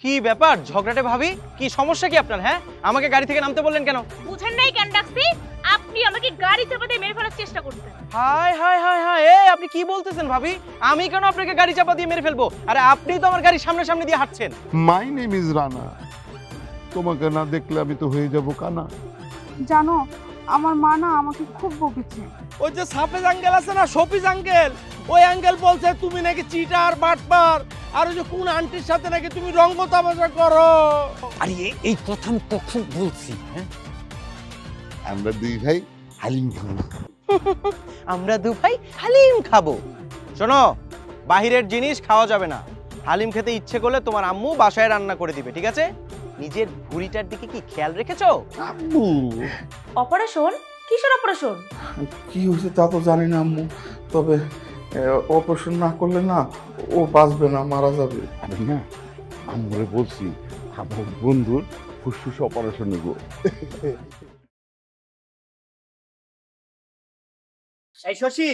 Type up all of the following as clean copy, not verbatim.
কি ব্যাপার ঝগড়াটে ভাবি, কি সমস্যা কি আপনার? হ্যাঁ, আমাকে গাড়ি থেকে নামতে বললেন কেন? বুঝেন নাই কেন ডাকছি? আপনি আমাকে গাড়ি চাপা দিয়ে মেরে ফেলার চেষ্টা করতেন। হাই হাই হাই হাই, এই আপনি কি বলতেছেন ভাবি? আমি কেন আপনাকে গাড়ি চাপা দিয়ে মেরে ফেলবো? আরে আপনি তো আমার গাড়ির সামনে সামনে দিয়ে হাঁটছেন। My name is Rana. তোমাকে না দেখলে আমি তো হয়ে যাব কানা। জানো, আমার মা না আমাকে খুব বকেছে। ওই যে সাফেজ আঙ্কেল আছে না, শফিজ আঙ্কেল, ওই আঙ্কেল বলছে তুমি নাকি চিটার বাটপার, আর ওই যে কোন আন্টির সাথে নাকি তুমি রঙ্গ তামাশা করো। আরে এই কথা আমি কখন বলছি? হ্যাঁ, আমরা দুই ভাই হালিম খাবো। আমরা দু ভাই হালিম খাবো। শোনো, বাহিরের জিনিস খাওয়া যাবে না। হালিম খেতে ইচ্ছে করলে তোমার আম্মু বাসায় রান্না করে দিবে, ঠিক আছে? নিজের ভুঁড়িটার দিকে কি খেয়াল রেখেছো? আম্মু অপারেশন? কিসের অপারেশন? কি হয়েছে তা তো জানি না আম্মু, তবে অপারেশন না করলে না ও বাঁচবে না, মারা যাবে। আমি না আম্মুরে বলছি আমার বন্ধুর ফুসফুস অপারেশন নেব। এই শশী,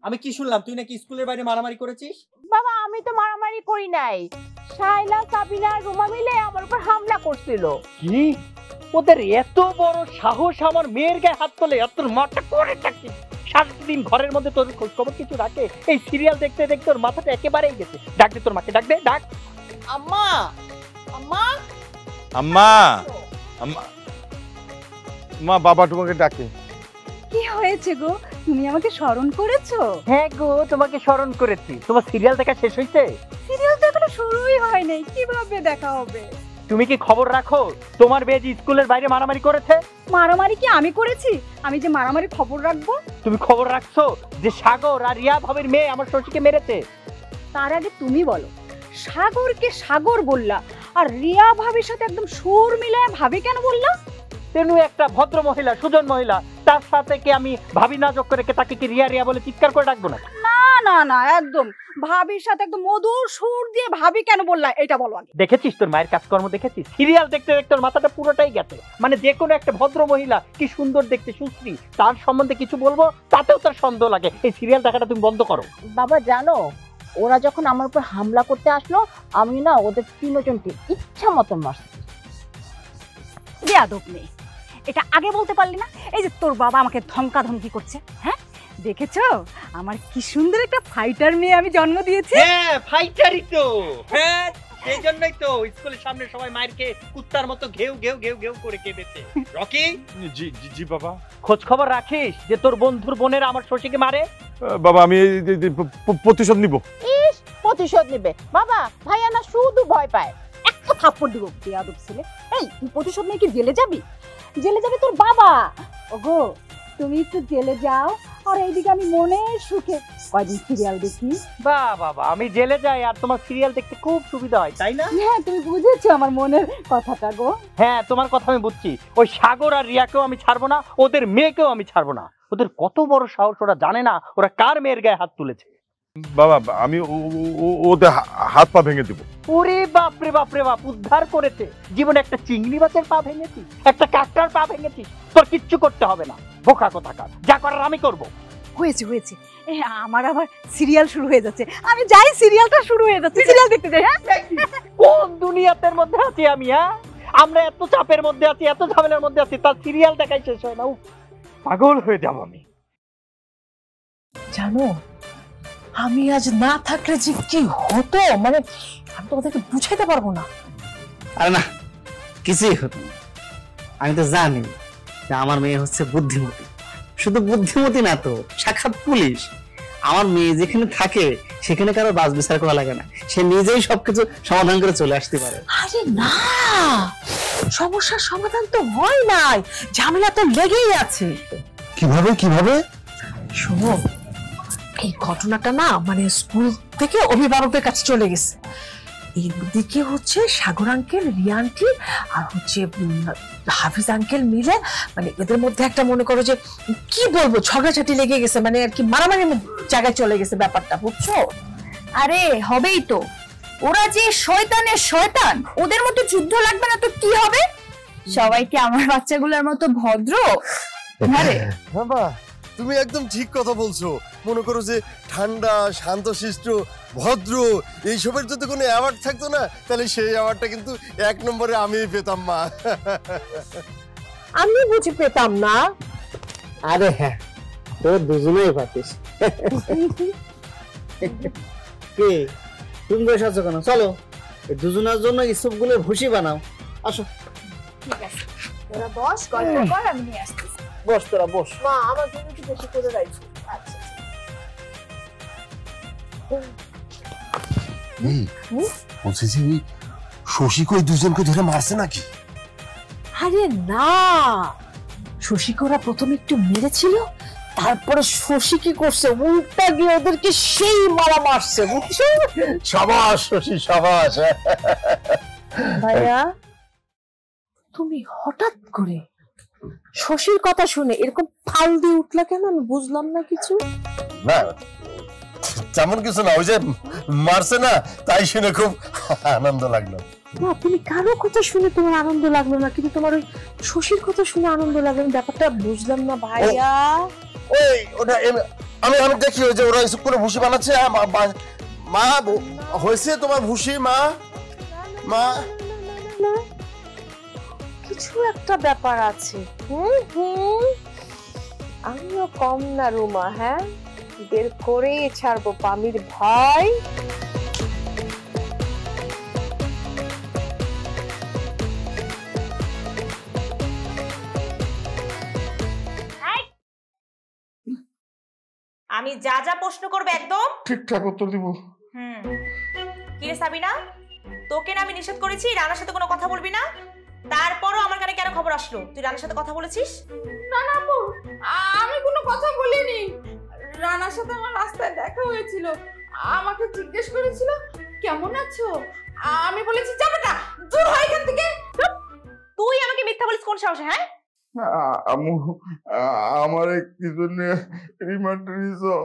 আমি কি শুনলাম তুই নাকি স্কুলের বাইরে মারামারি করেছিস? বাবা, আমি তো মারামারি করি নাই। শাইলা, সাবিনা, রুমা মিলে আমার উপর হামলা করছিল। কি? ওদের এত বড় সাহস আমার মেয়ের গায়ে হাত তোলে? এত মাথা করে থাকি সারাদিন ঘরের মধ্যে তোর খোঁজ খবর কিছু রাখে? এই সিরিয়াল দেখতে দেখতে তোর মাথাটা একেবারেই গেছে। ডাক দে তোর মাকে, ডাক দে, ডাক। আম্মা, আম্মা, আম্মা, আম্মা, মা বাবা তোমাকে ডাকে। কি হয়েছে গো, তুমি আমাকে স্মরণ করেছো? হ্যাঁ গো, তোমাকে স্মরণ করেছি। তোমার সিরিয়াল দেখা শেষ হয়েছে? সিরিয়াল তো এখনো শুরুই হয় নাই, কিভাবে দেখা হবে? তুমি কি খবর রাখো তোমার মেয়ে যে স্কুলের বাইরে মারামারি করেছে? মারামারি কি আমি করেছি? আমি যে মারামারি খবর রাখবো? তুমি খবর রাখছো যে সাগর আর রিয়া ভাবির মেয়ে আমার শশীকে মেরেছে? তার আগে তুমি বলো, সাগরকে সাগর বললা আর রিয়া ভাবির সাথে একদম সুর মিলায় ভাবি কেন বললা? তেনু একটা ভদ্র মহিলা, সুজন মহিলা, তার সাথে কি আমি ভাবি না যোগ করে তাকে কি রিয়া রিয়া বলে চিৎকার করে ডাকবো না? না না না, একদম ভাবির সাথে একদম মধুর সুর দিয়ে ভাবি কেন বললা এটা বলো আগে। দেখেছিস তোর মায়ের কাজকর্ম? দেখেছিস? সিরিয়াল দেখতে দেখতে তোর মাথাটা পুরোটাই গেছে। মানে যে কোনো একটা ভদ্র মহিলা, কি সুন্দর দেখতে, সুশ্রী, তার সম্বন্ধে কিছু বলবো তাতেও তার সন্দেহ লাগে। এই সিরিয়াল দেখাটা তুমি বন্ধ করো। বাবা জানো, ওরা যখন আমার উপর হামলা করতে আসলো, আমি না ওদের তিনজনকে ইচ্ছা মতো মারছি। বেয়াদব নেই, এটা আগে বলতে পারলি না? এই যে তোর বাবা আমাকে ধমকা ধমকি করছে, হ্যাঁ দেখেছো আমার কি সুন্দর একটা ফাইটার মেয়ে আমি জন্ম দিয়েছি। হ্যাঁ, ফাইটারই তো। হ্যাঁ, সেই জন্যই তো স্কুলের সামনে সবাই মায়ের খেয়ে কুত্তার মতো ঘেউ ঘেউ ঘেউ ঘেউ করে কেঁদেছে। রকি, জি জি বাবা। খোঁজ খবর রাখিস যে তোর বন্ধুর বোনেরা আমার শশীকে মারে? বাবা আমি প্রতিশোধ নিব। ইস, প্রতিশোধ নেবে? বাবা, ভাইয়া না শুধু ভয় পায়। একটা থাপ্পড় দিব বেয়াদব ছেলে। এই তুই প্রতিশোধ নিয়ে কি জেলে যাবি? জেলে যাবে তোর বাবা। ওগো, তুমি একটু জেলে যাও আর এইদিকে আমি মনে সুখে কয়দিন সিরিয়াল দেখি। বাহ বাবা, আমি জেলে যাই আর তোমার সিরিয়াল দেখতে খুব সুবিধা হয়, তাই না? হ্যাঁ, তুমি বুঝেছো আমার মনের কথাটা গো। হ্যাঁ, তোমার কথা আমি বুঝছি। ওই সাগর আর রিয়াকেও আমি ছাড়বো না, ওদের মেয়েকেও আমি ছাড়বো না। ওদের কত বড় সাহস, ওরা জানে না ওরা কার মেয়ের গায়ে হাত তুলেছে। বাবা আমি ওদের হাত পা ভেঙে দেব। ওরে বাপ রে বাপ রে বাপ, উদ্ধার করেছে। জীবনে একটা চিংড়ি মাছের পা ভেঙেছি, একটা কাকড়ার পা ভেঙেছি, তোর কিচ্ছু করতে হবে না। বোকা কোথাকার, যা করার আমি করবো। হয়েছে হয়েছে, আমার আবার সিরিয়াল শুরু হয়ে যাচ্ছে। আমি যাই, সিরিয়ালটা শুরু হয়ে যাচ্ছে, সিরিয়াল দেখতে যাই। হ্যাঁ, কোন দুনিয়াতের মধ্যে আছি আমি? হ্যাঁ, আমরা এত চাপের মধ্যে আছি, এত ঝামেলার মধ্যে আছি, তার সিরিয়াল দেখাই শেষ হয় না। পাগল হয়ে যাব আমি। জানো, আমি আজ না থাকলে যে কি হতো, মানে আমি তো ওদেরকে বুঝাইতে পারবো না। আরে না, কিছুই হতো না। আমি তো জানি যে আমার মেয়ে হচ্ছে বুদ্ধিমতী। শুধু বুদ্ধিমতী না তো, সাক্ষাৎ পুলিশ। আমার মেয়ে যেখানে থাকে সেখানে কারো বাস বিচার করা লাগে না, সে নিজেই সবকিছু সমাধান করে চলে আসতে পারে। আরে না, সমস্যার সমাধান তো হয় নাই, ঝামেলা তো লেগেই আছে। কিভাবে কিভাবে? শোনো, এই ঘটনাটা না মানে স্কুল থেকে অভিভাবকের কাছে চলে গেছে। এইদিকে হচ্ছে সাগর আঙ্কেল, রিয়া আন্টি আর হচ্ছে হাফিজ আঙ্কেল মিলে মানে এদের মধ্যে একটা মনে করো যে কি বলবো ঝগড়াঝাটি লেগে গেছে, মানে আর কি মারামারি জায়গায় চলে গেছে ব্যাপারটা, বুঝছো? আরে হবেই তো, ওরা যে শয়তানের শয়তান, ওদের মতো যুদ্ধ লাগবে না তো কি হবে? সবাই কি আমার বাচ্চাগুলোর মতো ভদ্র? আরে বাবা, তুমি একদম ঠিক কথা বলছো। মনে করো যে ঠান্ডা, শান্তশিষ্ট, ভদ্র, এইসবের যদি কোনো অ্যাওয়ার্ড থাকতো না, তাহলে সেই অ্যাওয়ার্ডটা কিন্তু 1 নম্বরে আমিই পেতাম মা। আমি বুঝি পেতাম না? আরে হ্যাঁ, তোর দুজনেই পাতিস। কে তুমি বসে আছো কেন? চলো এই দুজনের জন্য ইসবগুলোর ভুসি বানাও। আসো। ঠিক আছে, তোরা বস, গল্প কর, আমি নিয়ে আসতেছি। বস তোরা বস। মা আমার জন্য একটু বেশি করে রাখছি। আচ্ছা বলছি যে ওই শশী কই দুজনকে ধরে মারছে নাকি? আরে না, শশীকে ওরা প্রথমে একটু মেরেছিল, তারপরে শশী কি করছে, উল্টা গিয়ে ওদেরকে সেই মারা মারছে, বুঝছো? সাবাস শশী, সাবাস। ভাইয়া, তুমি হঠাৎ করে শশীর কথা শুনে এরকম ফাল দিয়ে উঠলা কেন? আমি বুঝলাম না কিছু। না তেমন কিছু না, ওই যে মারছে না, তাই শুনে খুব আনন্দ লাগলো। না, তুমি কারো কথা শুনে তোমার আনন্দ লাগলো না, কিন্তু তোমার ওই শশীর কথা শুনে আনন্দ লাগলো। ব্যাপারটা বুঝলাম না ভাইয়া। ওই ওটা আমি দেখি ওই যে ওরা এসব করে ভুসি বানাচ্ছে। মা হয়েছে তোমার ভুসি? মা মা কিছু একটা ব্যাপার আছে। আমিও কম না রুমা, হ্যাঁ বের করে ছাড়বো পামির ভাই। আমি যা যা প্রশ্ন করবে একদম ঠিকঠাক উত্তর দিব। কি রে সাবিনা, তোকে না আমি নিষেধ করেছি রানার সাথে কোনো কথা বলবি না? তারপরও আমার কানে কেন খবর আসলো তুই রানার সাথে কথা বলেছিস? না না আপু, আমি কোনো কথা বলিনি। রানার সাথে আমার রাস্তায় দেখা হয়েছিল, আমাকে জিজ্ঞেস করেছিল কেমন আছো, আমি বলেছি যাবেটা দূর হয় এখান থেকে। তুই আমাকে মিথ্যা বলিস কোন সাহসে? হ্যাঁ আম্মু আমার কি জন্য রিমান্ড নিছো?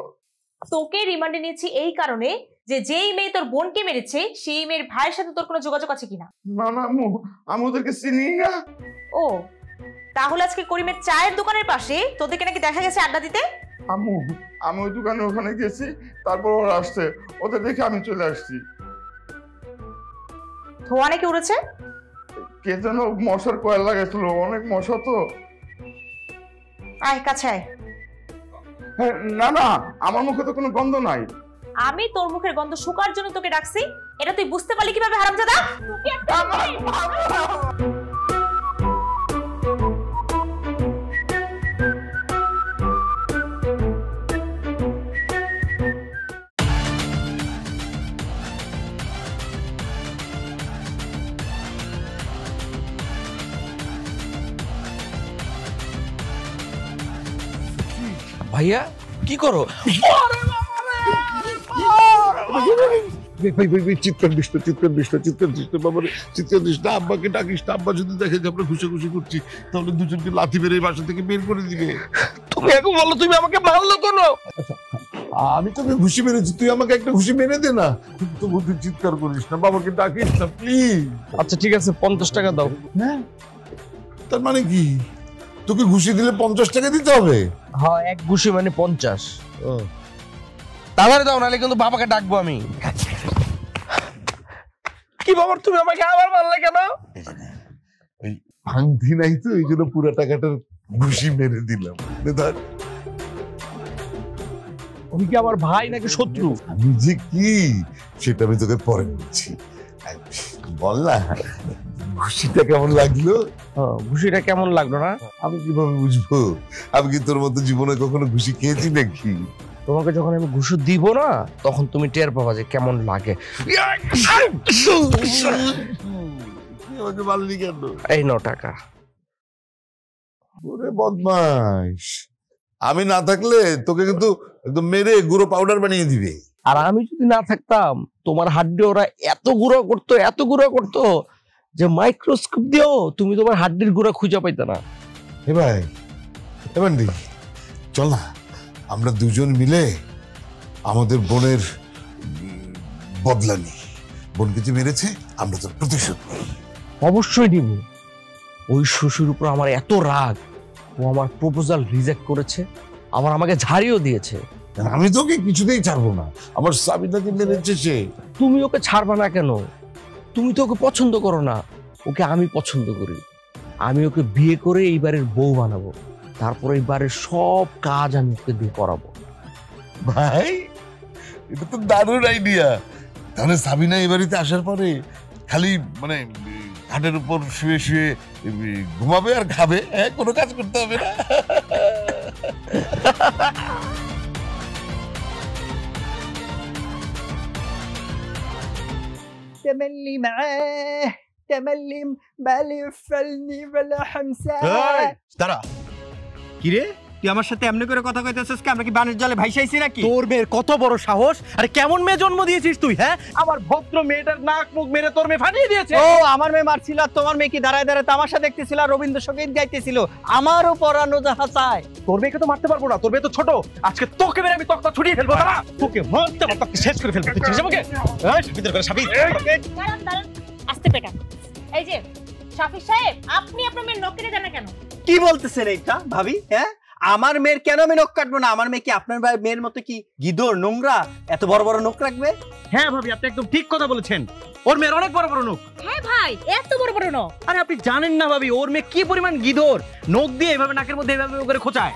তোকে রিমান্ডে নিয়েছি এই কারণে যে যেই মেয়ে তোর বোনকে মেরেছে সেই মেয়ের ভাইয়ের সাথে তোর কোনো যোগাযোগ আছে কিনা। না না আম্মু, আমি ওদেরকে চিনি না। ও তাহলে আজকে করিমের চায়ের দোকানের পাশে তোদেরকে নাকি দেখা গেছে আড্ডা দিতে? আম্মু আমি ওই দোকানে ওখানে গেছি, তারপর ওরা আসছে, ওদের দেখে আমি চলে আসছি। ধোঁয়া নাকি উড়েছে? কে যেন মশার কয়েল লাগাইছিল, অনেক মশা তো। আয় কাছে আয়। না না, আমার মুখে তো কোনো গন্ধ নাই। আমি তোর মুখের গন্ধ শুকার জন্য তোকে ডাকছি, এটা তুই বুঝতে পারলি কিভাবে হারামজাদা? তোকে একটা ভাইয়া কি করো? চিৎকার দিস বাবার, চিৎকার দিস না। আব্বাকে ডাকিস না, আব্বা যদি দেখে যে আমরা খুশি করছি তাহলে দুজনকে লাথি মেরে বাসা থেকে বের করে দিবে। তুমি এখন বলো তুমি আমাকে মারলো কেন? আমি তোকে ঘুষি মেরেছি, তুই আমাকে একটা ঘুষি মেরে দে না। তো বুদ্ধি চিৎকার করিস না, বাবাকে ডাকিস না প্লিজ। আচ্ছা ঠিক আছে 50 টাকা দাও। হ্যাঁ তার মানে কি, তোকে ঘুষি দিলে 50 টাকা দিতে হবে? হ্যাঁ, এক ঘুষি মানে 50। তাড়াতাড়ি দাও, নাহলে কিন্তু বাবাকে ডাকবো আমি। কি বাবা তুমি আমাকে আবার মারলে কেন? ওই ভাঙতি নাই তো, এই জন্য পুরো টাকাটার ঘুষি মেরে দিলাম। আমি কি আমার ভাই নাকি শত্রু? আমি যে কি সেটা আমি তোকে পরে বলছি, বল না ঘুষিটা কেমন লাগলো? ঘুষিটা কেমন লাগলো না? আমি কিভাবে বুঝবো? আমি কি তোর মতো জীবনে কখনো ঘুষি খেয়েছি নাকি? তোমাকে যখন আমি ঘুষি দিব না তখন তুমি টের পাবা যে কেমন লাগে। আমাকে মারলি কেন? এই 9 টাকা। ওরে বদমাস, আমি না থাকলে তোকে কিন্তু একদম মেরে গুঁড়ো পাউডার বানিয়ে দিবে। আর আমি যদি না থাকতাম তোমার হাড্ডি ওরা এত গুঁড়ো করতো যে মাইক্রোস্কোপ দিয়েও তুমি তোমার হাড্ডির গুঁড়া খুঁজে পাইতে না। এ ভাই, চল না আমরা দুজন মিলে আমাদের বোনের বদলা নিই। বোনকে যে মেরেছে আমরা তোর প্রতিশোধ নিই। অবশ্যই নিব। ওই শ্বশুর উপর আমার এত রাগ, ও আমার প্রপোজাল রিজেক্ট করেছে, আবার আমাকে ঝাড়িও দিয়েছে। আমি তোকে কিছুতেই ছাড়বো না, আমার সাবিনাকে মেরেছে সে। তুমি ওকে ছাড়বা না কেন? তুমি তো ওকে পছন্দ করো না, ওকে আমি পছন্দ করি। আমি ওকে বিয়ে করে এইবারের বউ বানাবো, তারপর এইবারের সব কাজ আমি ওকে দিয়ে করাবো। ভাই এটা তো দারুণ আইডিয়া। তাহলে সাবিনা এই বাড়িতে আসার পরে খালি মানে ঘাটের উপর শুয়ে শুয়ে ঘুমাবে আর খাবে, কোনো কাজ করতে হবে না। تملي معاه تملي بالي فلني بلا حمسه দাঁড়া, কি রে তুই আমার সাথে এমনি করে কথা কইতেছিস কি? আমরা কি বানের জলে ভাইসাইছি নাকি? তোর মেয়ের কত বড় সাহস! আরে কেমন মেয়ে জন্ম দিয়েছিস তুই? হ্যাঁ, আমার ভদ্র মেয়েটার নাক মুখ মেরে তোর মেয়ে ফাটিয়ে দিয়েছে। ও আমার মেয়ে মারছিল, তোমার মেয়ে কি দাঁড়ায় দাঁড়ায় তামাশা দেখতেছিল আর রবীন্দ্রসঙ্গীত গাইতেছিল? আমারও পরানো যাহা চায়। তোর মেয়েকে তো মারতে পারবো না, তোর মেয়ে তো ছোট। আজকে তোকে মেরে আমি তক্তা ছুটিয়ে ফেলবো। দাঁড়া, তোকে মারতে মারতে তোকে শেষ করে ফেলবো। তুই আমাকে ভিতরে করে সাবিত। দাঁড়ান দাঁড়ান, আস্তে পেটা। এই যে শাফিক সাহেব, আপনি আপনার মেয়ের নখ কেটে দেন না কেন? কি বলতেছেন এইটা ভাবি? হ্যাঁ, আমার মেয়ের কেন আমি নখ কাটবো না? আমার মেয়ে কি আপনার মেয়ের মতো কি গিদর নোংরা এত বড় বড় নখ রাখবে? হ্যাঁ ভাবি, আপনি একদম ঠিক কথা বলেছেন। ওর মেয়ের অনেক বড় বড় নখ। হ্যাঁ ভাই, এত বড় বড় নখ। আরে আপনি জানেন না ভাবি, ওর মেয়ে কি পরিমাণ গিদর। নখ দিয়ে এভাবে নাকের মধ্যে এভাবে করে খোঁচায়।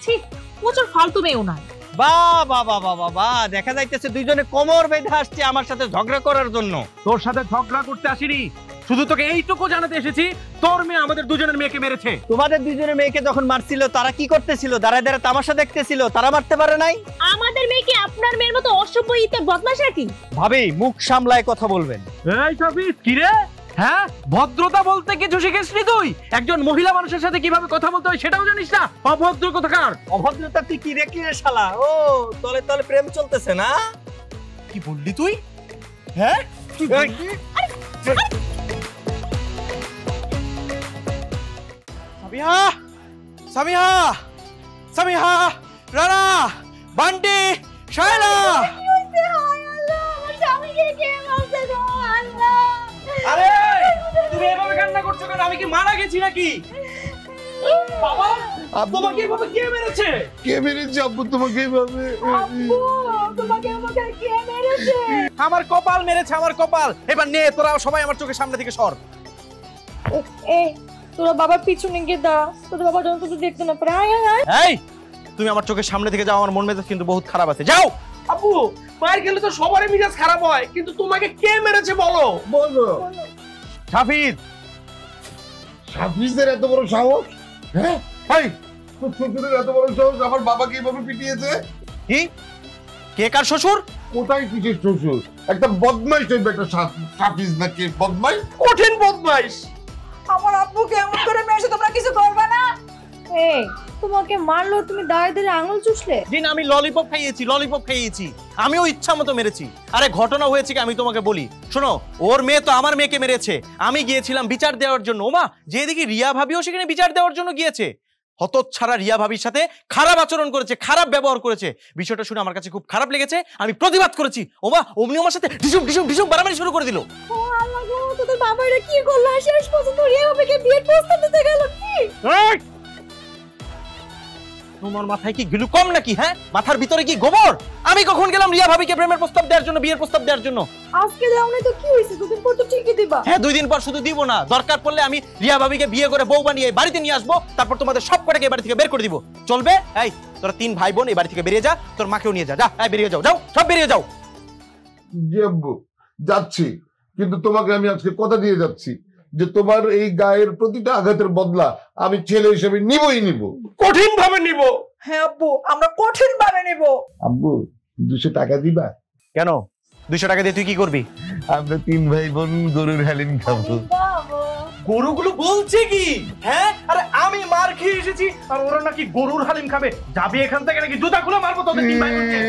ছি, প্রচুর ফালতু মেয়ে ওনার। বাহ বাহ বাহ বাহ বাহ, দেখা যাইতেছে দুইজনে কোমর বেঁধে আসছে আমার সাথে ঝগড়া করার জন্য। তোর সাথে ঝগড়া করতে আসিনি, শুধু তোকে এইটুকু জানাতে এসেছি, তোর মেয়ে আমাদের দুজনের মেয়েকে মেরেছে। তোমাদের দুইজনের মেয়েকে যখন মারছিল তারা কি করতেছিল? দাঁড়ায় দাঁড়ায় তামাশা দেখতেছিল, তারা মারতে পারে নাই? আমাদের মেয়েকে আপনার মেয়ের মতো অসভ্য ইতে বদমাশ নাকি? ভাবি মুখ সামলায় কথা বলবেন। এই সাবিত, কি রে? হ্যাঁ, ভদ্রতা বলতে কিছু শিখেছনি তুই? একজন মহিলা মানুষের সাথে কিভাবে কথা বলতে হয় সেটাও জানিস না? অভদ্র কোথাকার। অভদ্রতা তুই কি রে শালা? ও তলে তলে প্রেম চলতেছে না? কি বললি তুই? হ্যাঁ, সামিহা, সামিহা, সামিহা, রানা, বান্টি, শায়লা। আরে তুমি এভাবে কান্না করছো কেন? আমি কি মারা গেছি নাকি? বাবা, তোমাকে এভাবে কে মেরেছে? কে মেরেছে আব্বু তোমাকে এভাবে? আব্বু তোমাকে আমাকে কে মেরেছে? আমার কপাল মেরেছে, আমার কপাল। এবার নে, তোরা সবাই আমার চোখের সামনে থেকে সর। এই তোরা বাবার পিছনে গিয়ে দাঁড়া, তোদের বাবা যেন তোদের দেখতে না পারে। আয় আয় আয়। এই তুমি আমার চোখের সামনে থেকে যাও, আমার মন মেজাজ কিন্তু বহুত খারাপ আছে। যাও। আপু, মায়ের খেলে তো সবারই মিজাজ খারাপ হয়, কিন্তু তোমাকে কে মেরেছে বলো? বলো। সাফিদ। সাফিজের এত বড় সাহস? হ্যাঁ ভাই, তোর শ্বশুরের এত বড় সাহস আমার বাবাকে এইভাবে পিটিয়েছে? কি? কে কার শ্বশুর? কোথায় কিসের শ্বশুর? একটা বদমাইশ টাইপ একটা সাফিজ নাকি বদমাইশ? কঠিন বদমাইশ। আমার আব্বুকে এমন করে মেরেছে, তোমরা কিছু করবে না? এই তোমাকে মারলো, তুমি দাঁড়িয়ে দাঁড়িয়ে আঙুল চুষলে? দিন আমি ললিপপ খাইয়েছি, ললিপপ খাইয়েছি। আমিও ইচ্ছা মতো মেরেছি। আরে ঘটনা হয়েছে কি আমি তোমাকে বলি, শোনো। ওর মেয়ে তো আমার মেয়েকে মেরেছে। আমি গিয়েছিলাম বিচার দেওয়ার জন্য। ওমা, যে দেখি রিয়া ভাবিও সেখানে বিচার দেওয়ার জন্য গিয়েছে। হতচ্ছাড়া রিয়া ভাবির সাথে খারাপ আচরণ করেছে, খারাপ ব্যবহার করেছে। বিষয়টা শুনে আমার কাছে খুব খারাপ লেগেছে, আমি প্রতিবাদ করেছি। ওমা, অমনি আমার সাথে ঢিসুম ঢিসুম ঢিসুম বাড়াবাড়ি শুরু করে দিল। ও আল্লাহ গো, তোদের বাবা এটা কি করলো? শেষ পর্যন্ত রিয়া বাবাকে বিয়ের প্রস্তাব দিতে গেল কি? তোমার মাথায় কি গিলু কম নাকি? হ্যাঁ, মাথার ভিতরে কি গোবর? আমি কখন গেলাম রিয়া ভাবিকে প্রেমের প্রস্তাব দেওয়ার জন্য, বিয়ের প্রস্তাব দেওয়ার জন্য? আজকে দাও না তো কি হইছে? দুদিন পর তো ঠিকই দিবা। হ্যাঁ, 2 দিন পর শুধু দিব না, দরকার পড়লে আমি রিয়া ভাবিকে বিয়ে করে বউ বানিয়ে বাড়িতে নিয়ে আসবো। তারপর তোমাদের সব কটাকে এই বাড়ি থেকে বের করে দিব। চলবে? এই তোরা 3 ভাই বোন এই বাড়ি থেকে বেরিয়ে যা, তোর মাকেও নিয়ে যা। যা, এই বেরিয়ে যাও, যাও, সব বেরিয়ে যাও। জি আব্বু, যাচ্ছি। কিন্তু তোমাকে আমি আজকে কথা দিয়ে যাচ্ছি যে তোমার এই গায়ের প্রতিটা আঘাতের বদলা আমি ছেলে হিসেবে নিবই নিব। কঠিন ভাবে নিব। হ্যাঁ আব্বু, আমরা কঠিন ভাবে নিব। আব্বু 200 টাকা দিবা? কেন? 200 টাকা দিয়ে তুই কি করবি? আমরা 3 ভাই বোন গরুর হালিম খাবো। গরুগুলো বলছে কি? হ্যাঁ, আরে আমি মার খেয়ে এসেছি আর ওরা নাকি গরুর হালিম খাবে। যাবি এখান থেকে নাকি জুতা খুলে মারবো তোদের 3 ভাই বোনকে।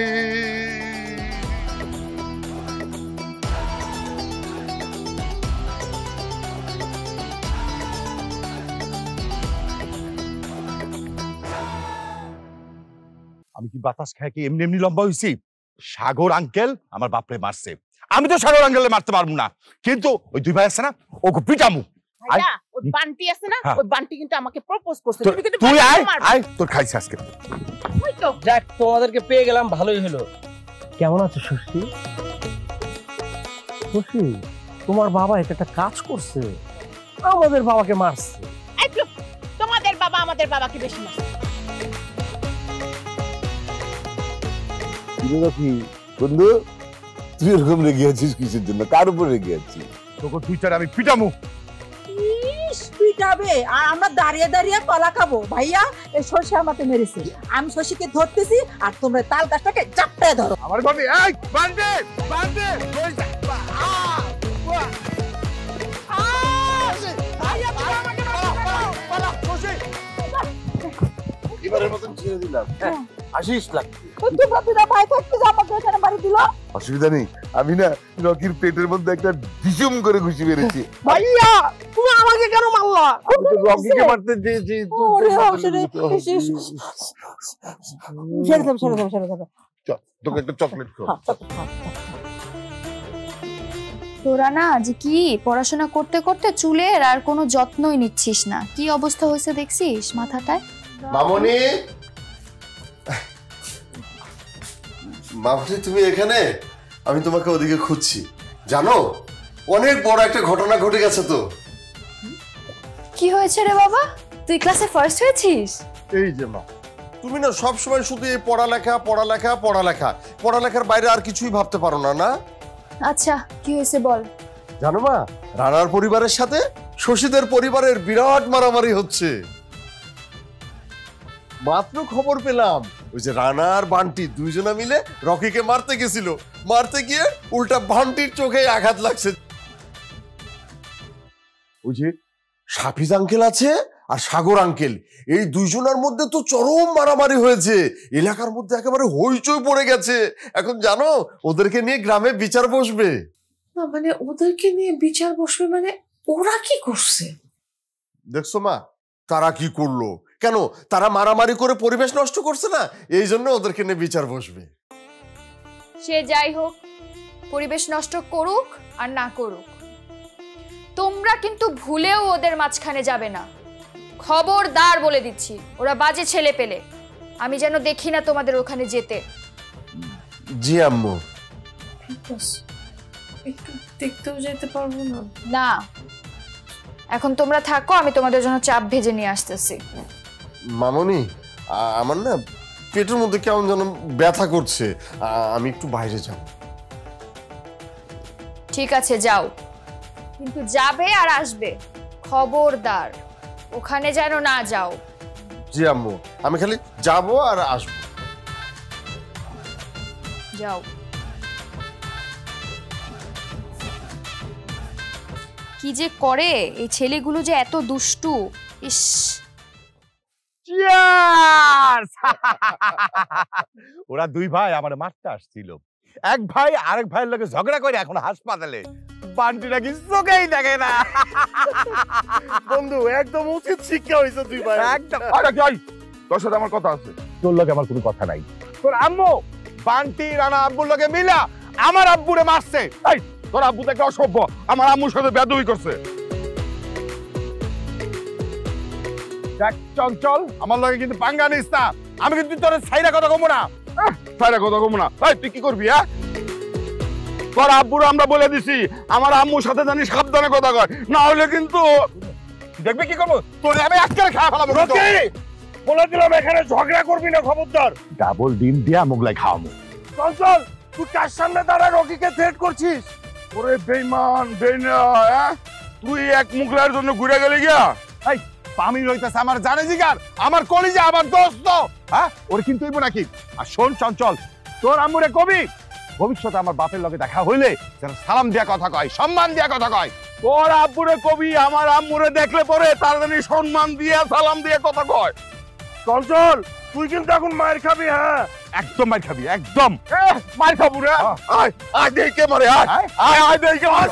আমি কি বাতাস খায় কি এমনি এমনি লম্বা হইছি? সাগর আঙ্কেল আমার বাপরে মারছে, আমি তো সাগর আঙ্কেলে মারতে পারবো না, কিন্তু ওই 2 ভাই আছে না, ওকে পিটামু। ভাইয়া, ওই বান্টি আছে না, ওই বান্টি কিন্তু আমাকে প্রপোজ করছে। তুই আয় আয়, তোর খাইছে আজকে। তো যাক তোমাদেরকে পেয়ে গেলাম, ভালোই হলো। কেমন আছো শশী? শশী, তোমার বাবা এটা একটা কাজ করছে, আমাদের বাবাকে মারছে। তোমাদের বাবা আমাদের বাবাকে বেশি মারছে। বন্ধু, তুই এরকম রেগে আছিস কিসের জন্য? কার উপর রেগে আছিস? তোকে তুই চার আমি পিটামু। পিটাবে আর আমরা দাঁড়িয়ে দাঁড়িয়ে কলা খাবো? ভাইয়া, এই শশী আমাকে মেরেছে, আমি শশীকে ধরতেছি আর তোমরা তাল গাছটাকে চাপটায় ধরো। আমার গন্ডি, এই বাঁধে বাঁধে এবারের মতন ছেড়ে দিলাম। আসিস লাগবে। তোমরা দুটা ভাই থাকতে যে আমাকে এখানে বাড়ি দিল। অসুবিধা নেই, আমি না রকির পেটের মধ্যে একটা ডিসুম করে ঘুষি মেরেছি। ভাইয়া, তুমি আমাকে কেন মারলা? রকিকে মারতে চেয়েছি। তোকে একটা চকলেট খাও। তোরা না যে কি পড়াশোনা করতে করতে চুলের আর কোনো যত্নই নিচ্ছিস না, কি অবস্থা হয়েছে দেখছিস মাথাটায়? মামনি, মামনি তুমি এখানে? আমি তোমাকে ওদিকে খুঁজছি। জানো, অনেক বড় একটা ঘটনা ঘটে গেছে তো। কি হয়েছে রে বাবা? তুই ক্লাসে ফার্স্ট হয়েছিস? এই যে মা, তুমি না সব সময় শুধু এই পড়ালেখা পড়ালেখা পড়ালেখা, পড়ালেখার বাইরে আর কিছুই ভাবতে পারো না। না আচ্ছা, কি হয়েছে বল। জানো মা, রানার পরিবারের সাথে শশীদের পরিবারের বিরাট মারামারি হচ্ছে। মাত্র খবর পেলাম ওই যে রানা আর বান্টি দুইজনা মিলে রকিকে মারতে গেছিল, মারতে গিয়ে উল্টা বান্টির চোখে আঘাত লাগছে। ওই যে সাফিজ আঙ্কেল আছে আর সাগর আঙ্কেল, এই দুইজনের মধ্যে তো চরম মারামারি হয়েছে, এলাকার মধ্যে একেবারে হইচই পড়ে গেছে। এখন জানো, ওদেরকে নিয়ে গ্রামে বিচার বসবে। না মানে ওদেরকে নিয়ে বিচার বসবে মানে ওরা কি করছে? দেখছো মা, তারা কি করলো? কেন তারা মারামারি করে পরিবেশ নষ্ট করছে না, এই জন্য ওদেরকে নিয়ে বিচার বসবে। সে যাই হোক, পরিবেশ নষ্ট করুক আর না করুক, তোমরা কিন্তু ভুলেও ওদের মাঝখানে যাবে না। খবরদার বলে দিচ্ছি, ওরা বাজে ছেলে পেলে, আমি যেন দেখি না তোমাদের ওখানে যেতে। জি আম্মু। একটু দেখতেও যেতে পারবো না? না, এখন তোমরা থাকো, আমি তোমাদের জন্য চাপ ভেজে নিয়ে আসতেছি। মামনি, আমার না পেটের মধ্যে কেমন যেন ব্যথা করছে, আমি একটু বাইরে যাব। ঠিক আছে, যাও, কিন্তু যাবে আর আসবে, খবরদার ওখানে যেন না যাও। জি আম্মু, আমি খালি যাব আর আসবো। যাও। কি যে করে এই ছেলেগুলো, যে এত দুষ্টু। ইস, ওরা দুই ভাই আমার মারতে আসছিল, এক ভাই আরেক ভাইয়ের লোকে ঝগড়া করে এখন হাসপাতালে, বান্টি নাকি চোখেই দেখে না। বন্ধু, একদম উচিত শিক্ষা হয়েছে দুই ভাই। একদম। তোর সাথে আমার কথা আছে, তোর লগে আমার কোনো কথা নাই। তোর আম্মু বান্টি রানা আব্বুর লগে মিলা আমার আব্বুরে মারছে। এই তোর আব্বু থেকে অসভ্য, আমার আম্মুর সাথে বেয়াদবি করছে। দেখ চঞ্চল, আমার লগে কিন্তু পাঙ্গা নিস না, আমি কিন্তু তোর ছাইরা কথা কমো না, ছাইরা কথা কমো না। এই তুই কি করবি? তোর আব্বুর আমরা বলে দিছি আমার আম্মুর সাথে জানি সাবধানে কথা কয়, না হলে কিন্তু দেখবি কি করবো, তোর আমি আজকাল খাওয়া ফেলাবো। বলে দিলাম এখানে ঝগড়া করবি না, খবরদার। ডাবল ডিম দিয়া মোগলাই খাওয়াবো। চঞ্চল, তুই কার সামনে দাঁড়া রকিকে থ্রেট করছিস? ওরে বেঈমান বেইনা, তুই এক মুগলার জন্য ঘুরে গেলি গিয়া। এই পামি রইতাছে আমার জানে জিগার, আমার কলিজা, আমার দোস্ত, ওর কিন্তু হইব নাকি? আর শোন চঞ্চল, তোর আম্মুরে কবি ভবিষ্যতে আমার বাপের লগে দেখা হইলে যেন সালাম দিয়া কথা কয়, সম্মান দিয়া কথা কয়। তোর আব্বুরে কবি আমার আম্মুরে দেখলে পরে তার জানি সম্মান দিয়া সালাম দিয়া কথা কয়। চঞ্চল, তুই কিন্তু এখন মায়ের খাবি। হ্যাঁ, একদম মায়ের খাবি, একদম মায়ের খাবো রে। আয় আয় দেখে মারে, আয় আয় আয় দেখে মার।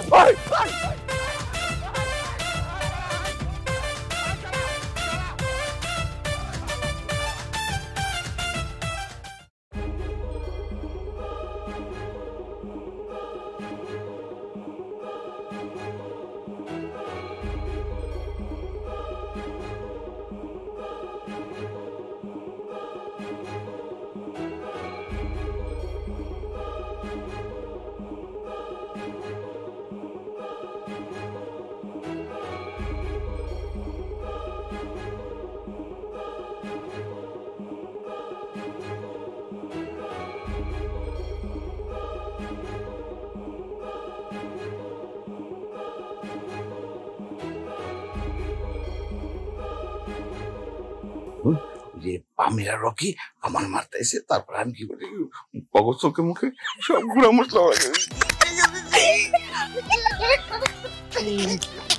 যে পামিরা রকি আমার মারতে এসে তারপর আমি কি করি পগর চোখে মুখে সব গুঁড়া মশলা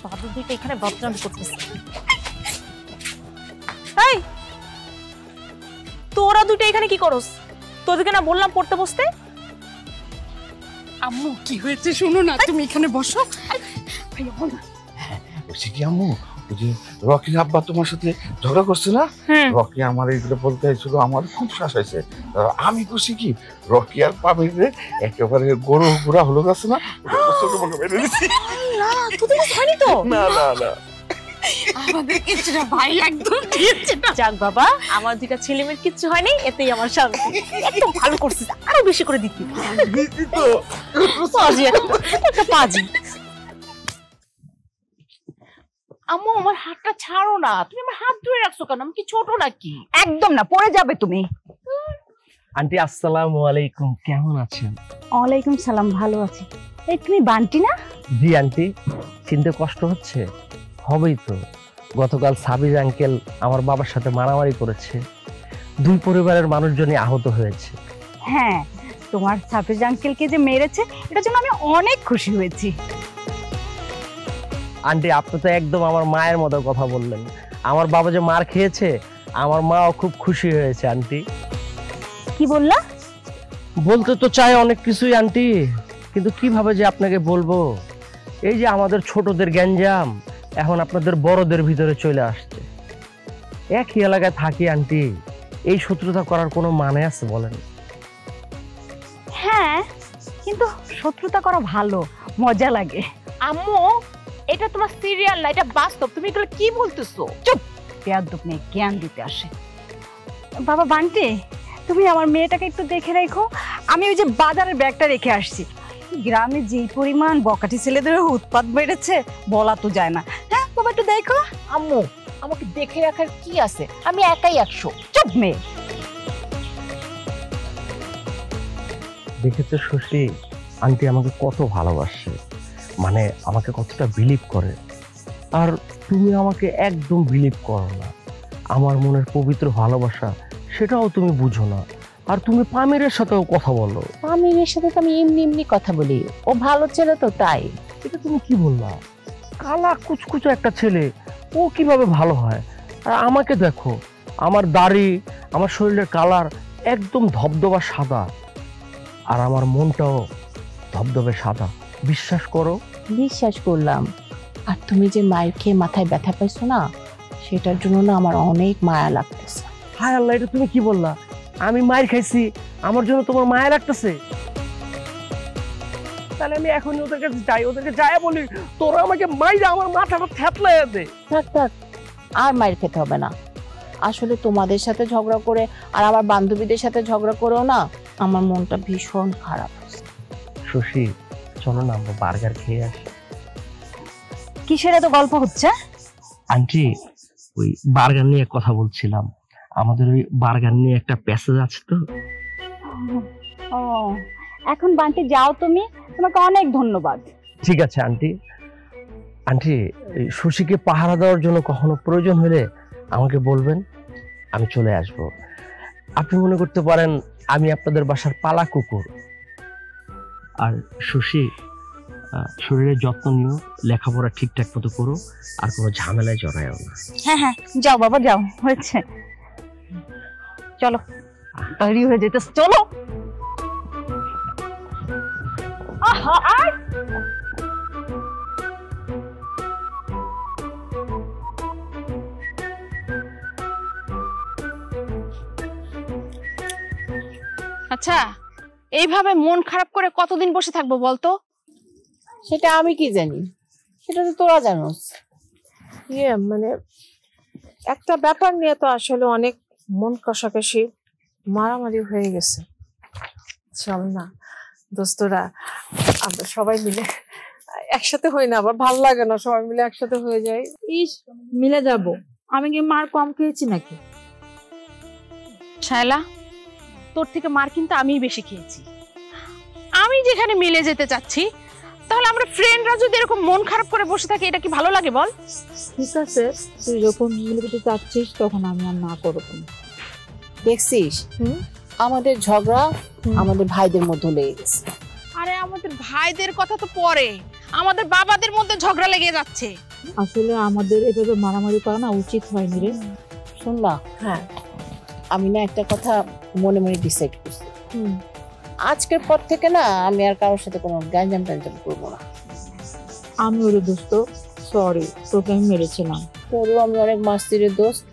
বাবু দিকে এখানে বদনাম করতেছে। এই তোরা দুটো এখানে কি করস? তোদেরকে না বললাম পড়তে বসতে? আম্মু কি হয়েছে শুনো না, তুমি এখানে বসো। বলছি কি আম্মু, ওই যে রকির আব্বা তোমার সাথে ঝগড়া করছে না, রকি আমার এইগুলো বলতে চাইছিল, আমার খুব শ্বাস হয়েছে। আমি করছি কি রকি আর পামিরে একেবারে গরু গুড়া হলো গেছে না, চোখে মুখে বেঁধে দিচ্ছি। তোদের হয়নি তো? না না না, আমাদের কিছুটা ভাই একদম দিয়েছে না। যাক বাবা, আমার দুইটা ছেলে মেয়ের কিচ্ছু হয়নি, এতেই আমার শান্তি। একদম ভালো করছিস, আরো বেশি করে দিতি। দিতি তো পাজি একটা পাজি। আম্মু আমার হাতটা ছাড়ো না, তুমি আমার হাত ধরে রাখছো কেন? আমি কি ছোট নাকি? একদম না, পড়ে যাবে তুমি। আন্টি আসসালামু আলাইকুম, কেমন আছেন? ওয়ালাইকুম সালাম, ভালো আছি। এই তুমি বান্টি না? জি আন্টি, চিনতে কষ্ট হচ্ছে? হবেই তো, গতকাল সাবির আঙ্কেল আমার বাবার সাথে মারামারি করেছে, দুই পরিবারের মানুষজনই আহত হয়েছে। হ্যাঁ, তোমার সাবির আঙ্কেলকে যে মেরেছে এটার জন্য আমি অনেক খুশি হয়েছি। আন্টি আপনি তো একদম আমার মায়ের মতো কথা বললেন। আমার বাবা যে মার খেয়েছে, আমার মাও খুব খুশি হয়েছে। আন্টি কি বললা? বলতে তো চাই অনেক কিছুই আন্টি, কিন্তু কিভাবে যে আপনাকে বলবো। এই যে আমাদের ছোটদের গ্যাঞ্জাম এখন আপনাদের বড়দের ভিতরে চলে আসছে। একই এলাকায় থাকি আন্টি, এই শত্রুতা করার কোনো মানে আছে বলেন? হ্যাঁ, কিন্তু শত্রুতা করা ভালো, মজা লাগে। আম্মু এটা তোমার সিরিয়াল না, এটা বাস্তব। তুমি এগুলো কি বলতেছো? চুপ, বেয়াদব মেয়ে জ্ঞান দিতে আসে। বাবা বান্টি, তুমি আমার মেয়েটাকে একটু দেখে রেখো, আমি ওই যে বাজারের ব্যাগটা রেখে আসছি। গ্রামে যেই পরিমাণ বকাটি ছেলেদের উৎপাত বেড়েছে বলা তো যায় না। হ্যাঁ বাবা, একটু দেখো। আম্মু আমাকে দেখে রাখার কি আছে? আমি একাই 100। চুপ মেয়ে। দেখেছো শশী, আন্টি আমাকে কত ভালোবাসে, মানে আমাকে কতটা বিলিভ করে। আর তুমি আমাকে একদম বিলিভ করো না। আমার মনের পবিত্র ভালোবাসা সেটাও তুমি বুঝো না। আর তুমি পামিরের সাথেও কথা বলো। পামিরের সাথে তো আমি এমনি এমনি কথা বলি, ও ভালো ছেলে তো তাই। এটা তুমি কি বললা? কালা কুচকুচো একটা ছেলে, ও কিভাবে ভালো হয়? আর আমাকে দেখো, আমার দাড়ি, আমার শরীরের কালার একদম ধবধবা সাদা, আর আমার মনটাও ধবধবে সাদা। বিশ্বাস করো। বিশ্বাস করলাম। আর তুমি যে মায়ের খেয়ে মাথায় ব্যথা পাইছো না, সেটার জন্য না আমার অনেক মায়া লাগতেছে। হায় আল্লাহ, এটা তুমি কি বললা? আমি মায়ের খাইছি, আমার জন্য তোমার মায়া লাগতেছে? তাহলে আমি এখনই ওদের কাছে যাই, ওদেরকে যাই বলি তোরা আমাকে মাইরা আমার মাথাটা থ্যাতলাইয়া দে। থাক থাক, আর মায়ের খেতে হবে না। আসলে তোমাদের সাথে ঝগড়া করে আর আমার বান্ধবীদের সাথে ঝগড়া করেও না আমার মনটা ভীষণ খারাপ। শশী, চলো না আমরা বার্গার খেয়ে আসি। কিসের এত গল্প হচ্ছে? আন্টি, ওই বার্গার নিয়ে কথা বলছিলাম। আমাদের ওই বার্গার নিয়ে একটা প্যাসেজ আছে তো। ও, এখন বান্টি যাও তুমি, তোমাকে অনেক ধন্যবাদ। ঠিক আছে আন্টি। আন্টি, শশীকে পাহারা দেওয়ার জন্য কখনো প্রয়োজন হলে আমাকে বলবেন, আমি চলে আসব। আপনি মনে করতে পারেন আমি আপনাদের বাসার পালা কুকুর। আর শশী, শরীরের যত্ন নিও, লেখাপড়া ঠিকঠাক মতো করো, আর কোনো ঝামেলায় জড়ায়ও না। হ্যাঁ হ্যাঁ, যাও বাবা যাও, হয়েছে। চলো, তৈরি হয়ে যেতে চলো। আচ্ছা, এইভাবে মন খারাপ করে কতদিন বসে থাকবো বলতো? সেটা আমি কি জানি, সেটা তো তোরা জানোস। মানে একটা ব্যাপার নিয়ে তো আসলে অনেক মন কষাকষি, মারামারি হয়ে গেছে। চল না দোস্তরা, আমরা সবাই মিলে একসাথে হই না, আবার ভালো লাগে না সবাই মিলে একসাথে হয়ে যায়। ইস, মিলে যাব। আমি কি মার কম খেয়েছি নাকি? শায়লা, তোর থেকে মার কিন্তু আমিই বেশি খেয়েছি। আমি যেখানে মিলে যেতে চাচ্ছি, তাহলে আমরা ফ্রেন্ডরা যদি এরকম মন খারাপ করে বসে থাকি এটা কি ভালো লাগে বল? ঠিক আছে, তুই যখন মিলে যেতে চাচ্ছিস তখন আমি আর না করবো। দেখছিস আমাদের ঝগড়া আমাদের ভাইদের মধ্যে লেগে গেছে। আরে আমাদের ভাইদের কথা তো পরে, আমাদের বাবাদের মধ্যে ঝগড়া লেগে যাচ্ছে। আসলে আমাদের এভাবে মারামারি করা না উচিত হয়নি রে। শুনলা? হ্যাঁ, আমি না একটা কথা মনে মনে ডিসাইড করছি। আজকের পর থেকে না আমি আর কারোর সাথে কোনো গ্যাঞ্জাম ট্যাঞ্জাম করবো না। আমি ওরে দোস্ত, সরি, তোকে আমি মেরেছিলাম। তোরও আমি অনেক মাস্তিরের দোস্ত,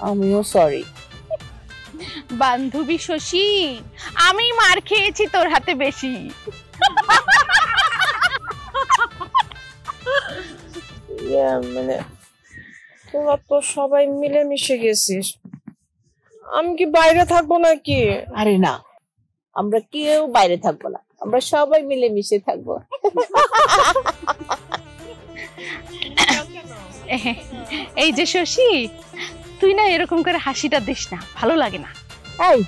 আমিও সরি। বান্ধবী শশী, আমি মার খেয়েছি তোর হাতে বেশি। মানে তোরা তো সবাই মিলেমিশে গেছিস, আমি কি বাইরে থাকবো নাকি? আরে না, আমরা কেউ বাইরে থাকবো না, আমরা সবাই মিলেমিশে থাকবো। এই যে শশী, তুই না এরকম করে হাসিটা দিস না, ভালো লাগে না। এই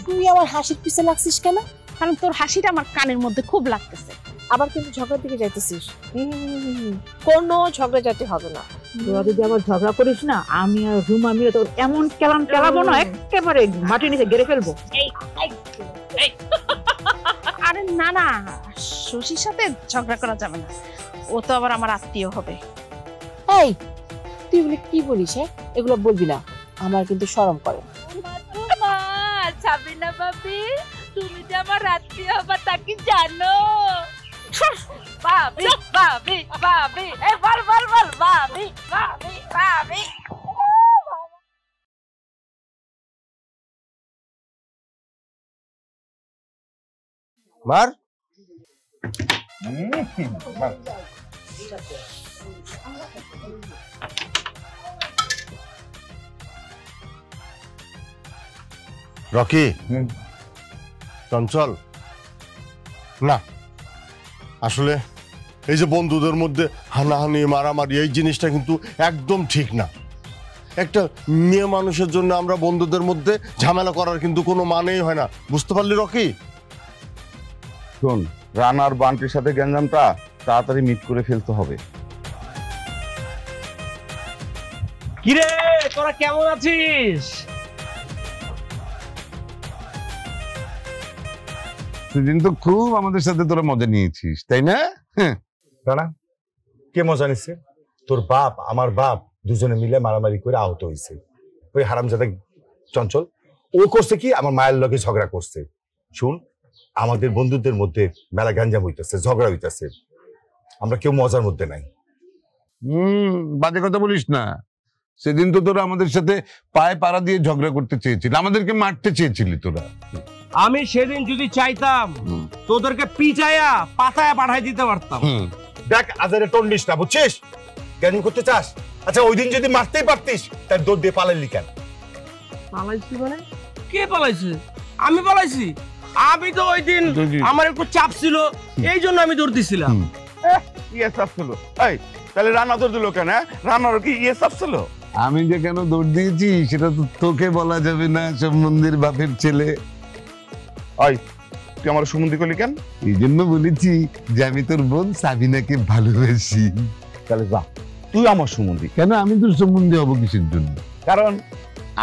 তুই আমার হাসির পিছে লাগছিস কেন? কারণ তোর হাসিটা আমার কানের মধ্যে খুব লাগতেছে। আবার কিন্তু ঝগড়ার দিকে যাইতেছিস। কোনো ঝগড়া যাতে হবে না। তোরা যদি আবার ঝগড়া করিস না, আমি আর রুমা মিলে তোর এমন কেলাবো না, একেবারে মাটির নিচে গেড়ে ফেলবো। আরে না না, শশীর সাথে ঝগড়া করা যাবে না, ও তো আবার আমার আত্মীয় হবে। এই তুই বলে কি বলিস? হ্যাঁ, এগুলো বলবি না, আমার কিন্তু শরম করে। সাবিনা ভাবি, তুমি যে আমার আত্মীয় হবা তা কি জানো? ভাবি ভাবি ভাবি, এই বল বল বল, ভাবি ভাবি ভাবি। মার রকি, চঞ্চল, না আসলে এই যে বন্ধুদের মধ্যে হানাহানি মারামারি এই জিনিসটা কিন্তু একদম ঠিক না। একটা মেয়ে মানুষের জন্য আমরা বন্ধুদের মধ্যে ঝামেলা করার কিন্তু কোনো মানেই হয় না, বুঝতে পারলি রকি? শোন, রানার বান্টির সাথে গ্যাঞ্জামটা তাড়াতাড়ি মিট করে ফেলতে হবে। কিরে তোরা কেমন আছিস? সেদিন তো খুব আমাদের সাথে তোরা মজা নিয়েছিস, তাই না? রানা, কে মজা নিচ্ছে? তোর বাপ আমার বাপ দুজনে মিলে মারামারি করে আহত হয়েছে। ওই হারামজাদা চঞ্চল ও করছে কি, আমার মায়ের লগে ঝগড়া করছে। শুন, আমাদের বন্ধুদের মধ্যে মেলা গাঞ্জাম হইতেছে, ঝগড়া হইতেছে, আমরা কেউ মজার মধ্যে নাই। বাজে কথা বলিস না। সেদিন তো তোরা আমাদের সাথে পায়ে পাড়া দিয়ে ঝগড়া করতে চেয়েছিলি, আমাদেরকে মারতে চেয়েছিলি তোরা। আমি সেদিন যদি চাইতাম তোদেরকে পিচায়া পাতায়া পাঠাই দিতে পারতাম। দেখ আজারে টন্ডিস না, বুঝছিস? জ্ঞানী করতে চাস? আচ্ছা ওই দিন যদি মারতেই পারতিস তার দৌড় দিয়ে পালাইলি কেন? পালাইছি মানে? কে পালাইছে? আমি পালাইছি? আমি তো ওই দিন আমার একটু চাপ ছিল, এই জন্য আমি দৌড় দিছিলাম। ইয়ে চাপ ছিল? এই তাহলে রানা দৌড় দিল কেন? রানারও কি ইয়ে চাপ ছিল? আমি যে কেন দৌড় দিয়েছি সেটা তো তোকে বলা যাবে না, সম্বন্ধীর বাপের ছেলে। ওই তুই আমার সম্বন্ধী করলি কেন? এই জন্য বলেছি যে আমি তোর বোন সাবিনাকে ভালোবাসি। তাহলে যা, তুই আমার সম্বন্ধী। কেন আমি তোর সম্বন্ধী হবো কিসের জন্য? কারণ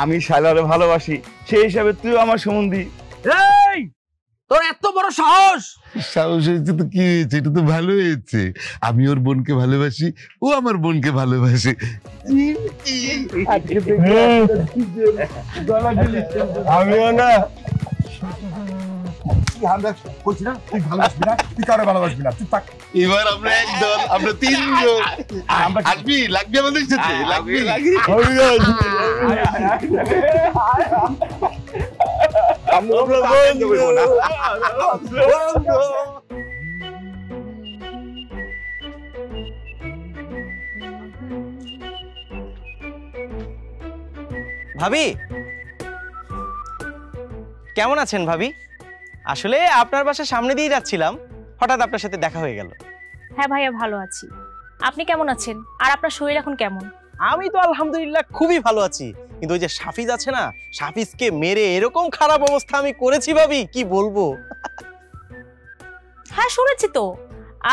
আমি শাইলারে ভালোবাসি, সেই হিসাবে তুই আমার সম্বন্ধী। এই তোর এত বড় সাহস! সাহস হয়েছে তো কি হয়েছে, এটা তো ভালো হয়েছে। আমি ওর বোনকে ভালোবাসি, ও আমার বোনকে ভালোবাসে। আমিও না। এবার আমরা একদল, আমরা তিনজন। আসবি? লাগবি আমাদের সাথে? লাগবি? ভাবি কেমন আছেন ভাবি? আসলে আপনার বাসার সামনে দিয়ে যাচ্ছিলাম, হঠাৎ আপনার সাথে দেখা হয়ে গেল। হ্যাঁ ভাইয়া, ভালো আছি। আপনি কেমন আছেন? আর আপনার শরীর এখন কেমন? আমি তো আলহামদুলিল্লাহ খুবই ভালো আছি, কিন্তু ওই যে সাফিজ আছে না, সাফিজকে মেরে এরকম খারাপ অবস্থা আমি করেছি ভাবি, কি বলবো। হ্যাঁ শুনেছি তো,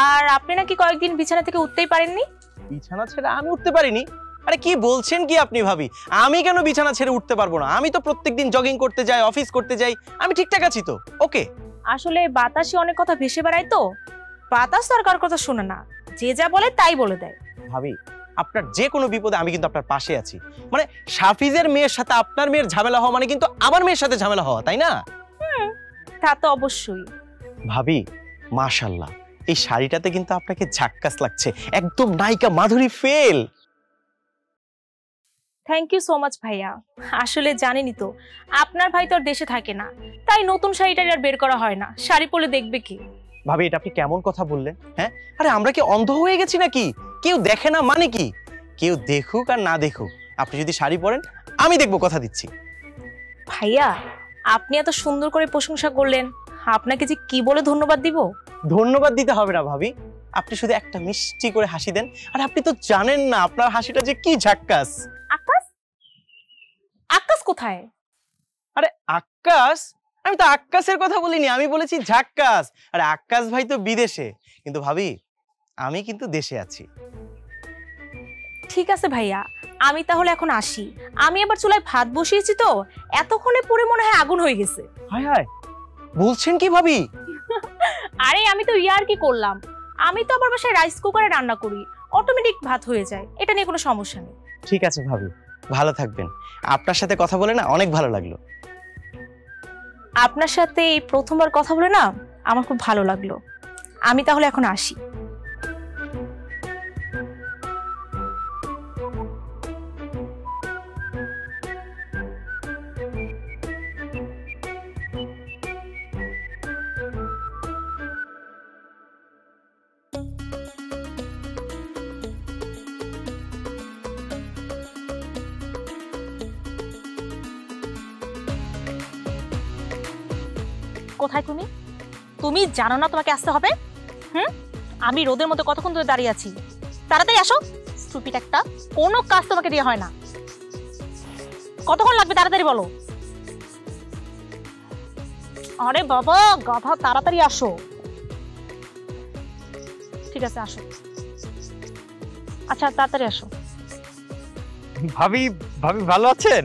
আর আপনি নাকি কয়েকদিন বিছানা থেকে উঠতেই পারেননি। বিছানা ছেড়ে আমি উঠতে পারিনি? আরে কি বলছেন কি আপনি ভাবি? আমি কেন বিছানা ছেড়ে উঠতে পারবো না? আমি তো প্রত্যেকদিন জগিং করতে যাই, অফিস করতে যাই, আমি ঠিকঠাক আছি তো। ওকে। আসলে বাতাসে অনেক কথা ভেসে বেড়ায় তো, বাতাস তো আর কার কথা শোনে না, যে যা বলে তাই বলে দেয়। ভাবি, আপনার যে কোনো বিপদে আমি কিন্তু আপনার পাশে আছি। মানে শাফিজের মেয়ের সাথে আপনার মেয়ের ঝামেলা হওয়া মানে কিন্তু আমার মেয়ের সাথে ঝামেলা হওয়া, তাই না? তা তো অবশ্যই। ভাবি মাশাআল্লাহ, এই শাড়িটাতে কিন্তু আপনাকে ঝাক্কাস লাগছে, একদম নায়িকা Madhuri fail. Thank you so much ভাইয়া। আসলে জানেনই তো আপনার ভাই তো আর দেশে থাকে না, তাই নতুন শাড়িটা আর বের করা হয় না। শাড়ি পরলে দেখবে কি? ভাবি এটা আপনি কেমন কথা বললেন? হ্যাঁ, আরে আমরা কি অন্ধ হয়ে গেছি নাকি? কেউ দেখে না মানে কি? কেউ দেখুক আর না দেখুক, আপনি যদি শাড়ি পরেন আমি দেখবো, কথা দিচ্ছি। ভাইয়া আপনি এত সুন্দর করে প্রশংসা করলেন, আপনাকে যে কি বলে ধন্যবাদ দিব। ধন্যবাদ দিতে হবে না ভাবি, আপনি শুধু একটা মিষ্টি করে হাসি দেন। আর আপনি তো জানেন না আপনার হাসিটা যে কি ঝাক্কাস। আকাশ? আকাশ কোথায়? আরে আকাশ? আমি তো আকাশের কথা বলিনি, আমি বলেছি ঝাক্কাস। আরে আকাশ ভাই তো বিদেশে, কিন্তু ভাবি আমি কিন্তু দেশে আছি। ঠিক আছে ভাইয়া, আমি তাহলে এখন আসি। আমি আবার চুলায় ভাত বসিয়েছি তো, এতক্ষণে পুরো মনে হয় আগুন হয়ে গেছে। হায় হায়, বলছেন কি ভাবি? আরে আমি তো ইয়ার কি করলাম, আমি তো আবার বাসায় রাইস কুকারে রান্না করি, অটোমেটিক ভাত হয়ে যায়, এটা নিয়ে কোনো সমস্যা নেই। ঠিক আছে ভাবি, ভালো থাকবেন। আপনার সাথে কথা বলে না অনেক ভালো লাগলো। আপনার সাথে এই প্রথমবার কথা বলে না আমার খুব ভালো লাগলো। আমি তাহলে এখন আসি। কোথায় তুমি? তুমি জানো না তোমাকে আসতে হবে? আমি রোদের মধ্যে কতক্ষণ ধরে দাঁড়িয়ে আছি, তাড়াতাড়ি আসো। স্টুপিড একটা, কোনো কাজ তোমাকে দেওয়া হয় না। কতক্ষণ লাগবে তাড়াতাড়ি বলো। আরে বাবা গাধা, তাড়াতাড়ি আসো। ঠিক আছে আসো। আচ্ছা তাড়াতাড়ি আসো। ভাবি, ভাবি ভালো আছেন?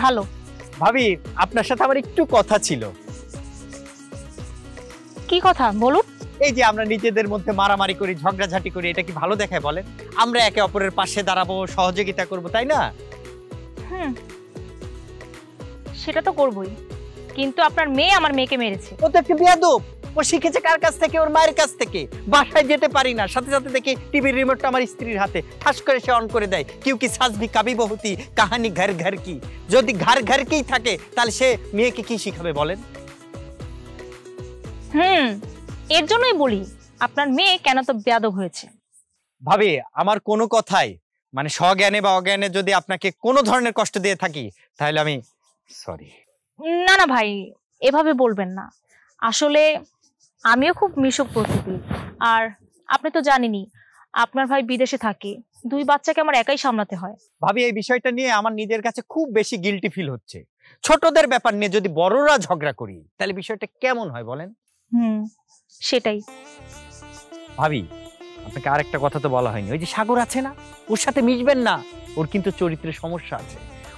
ভালো। ভাবি আপনার সাথে আমার একটু কথা ছিল। কি কথা বলুন? এই যে আমরা নিজেদের মধ্যে মারামারি করি, ঝগড়াঝাটি করি, এটা কি ভালো দেখায় বলেন? আমরা একে অপরের পাশে দাঁড়াবো, সহযোগিতা করব, তাই না? সেটা তো করবই, কিন্তু আপনার মেয়ে আমার মেয়েকে মেরেছে। ও তো একটা বেয়াদব। ও শিখেছে কার কাছ থেকে? ওর মায়ের কাছ থেকে। বাসায় যেতে পারি না, সাথে সাথে দেখি টিভির রিমোটটা আমার স্ত্রীর হাতে, ঠাস করে সে অন করে দেয়। কিউ কি সাস ভি কাবি বহুতি কাহানি ঘর ঘর কি। যদি ঘর ঘর কি থাকে তাহলে সে মেয়েকে কি শিখাবে বলেন? এর জন্যই বলি আপনার মেয়ে কেন তো বেয়াদব হয়েছে। ভাবি আমার কোনো কথাই মানে স্বজ্ঞানে বা অজ্ঞানে যদি আপনাকে কোনো ধরনের কষ্ট দিয়ে থাকি তাহলে আমি সরি। না না ভাই, এভাবে বলবেন না। আসলে আমিও খুব মিশুক প্রকৃতির, আর আপনি তো জানেনই আপনার ভাই বিদেশে থাকে, 2 বাচ্চাকে আমার একাই সামলাতে হয়। ভাবি এই বিষয়টা নিয়ে আমার নিজের কাছে খুব বেশি গিল্টি ফিল হচ্ছে। ছোটদের ব্যাপার নিয়ে যদি বড়রা ঝগড়া করি তাহলে বিষয়টা কেমন হয় বলেন? সেটাই। ভাবি আপনাকে আরেকটা কথা তো বলা হয়নি, ওই যে সাগর আছে না, ওর সাথে মিশবেন না। ওর কিন্তু চরিত্রের সমস্যা আছে।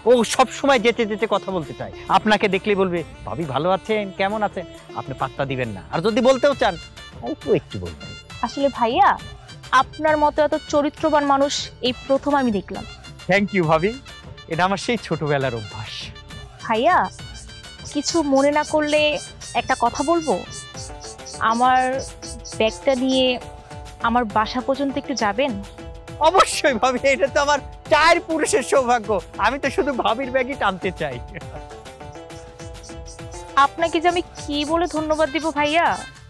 ও সব সময় যেতে যেতে কথা বলতে চায়, আপনাকে দেখলেই বলবে ভাবি ভালো আছেন, কেমন আছেন, আপনি পাত্তা দিবেন না। আর যদি বলতেও চান একটু বলবেন। আসলে ভাইয়া আপনার মতো এত চরিত্রবান মানুষ এই প্রথম আমি দেখলাম। থ্যাংক ইউ ভাবি, এটা আমার সেই ছোটবেলার অভ্যাস। ভাইয়া কিছু মনে না করলে একটা কথা বলবো? আমার ব্যাগটা নিয়ে আমার বাসা পর্যন্ত একটু যাবেন? অবশ্যই ভাবি, এটা তো আমার 4 পুরুষের সৌভাগ্য। আমি তো শুধু ভাবির ব্যাগই টানতে চাই। আপনাকে যে আমি কি বলে ধন্যবাদ দিব ভাইয়া?